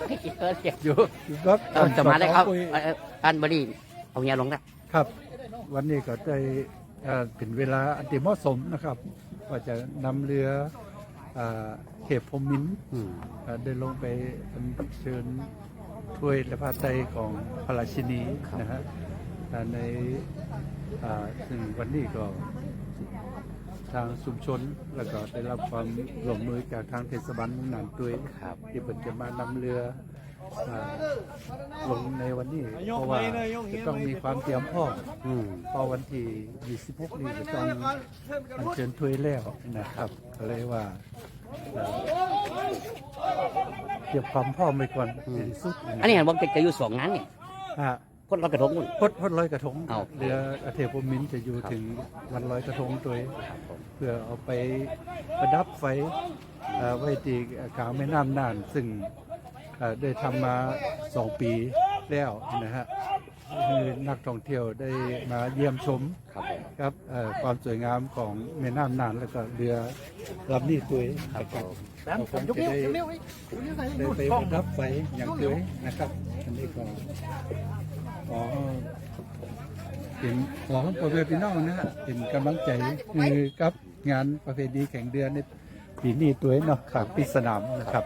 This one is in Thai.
เรียกอยู่ ครับ จะมาเลยครับอันบดีเอาเงี้ยลงนะครับ วันนี้ก็ได้เป็นเวลาอันที่เหมาะสมนะครับว่าจะนำเรือเขพพรหมมินทร์เดินลงไปอัญเชิญถ้วยและผ้าไตรของพระราชินีนะฮะในซึ่งวันนี้ก็ทางชุมชนแล้วก็ได้รับความร่วมมือจากทางเทศบาลเมืองน่านด้วยที่เพิ่นจะมานำเรือลงในวันนี้เพราะว่าจะต้องมีความเตรียมพร้อมพอวันที่26นี้จะต้องอัญเชิญถ้วยแล้วนะครับก็เลยว่าเตรียมความพร้อมไปก่อนที่สุด อันนี้เห็นว่าจะอยู่2 งานเนี่ยพดลอยกระทงพดลอยกระทงเรือเทพพรหมมินทร์จะอยู่ถึงวันลอยกระทงตัวเพื่อเอาไปประดับไฟไว้ที่กลางแม่น้ำน่านซึ่งได้ทำมา2 ปีแล้วนะฮะคือนักท่องเที่ยวได้มาเยี่ยมชมครับความสวยงามของแม่น้ำน่านแล้วก็เรือลำนี้ตัวผมจะได้ไปประดับไฟอย่างสวยนะครับอันนี้ก็เป็นของประเพณีพี่น้องนะฮะเป็นกำลังใจคือกับงานประเพณีแข่งเรือในปีนี้ตัวเนาะครับปีสนามนะครับ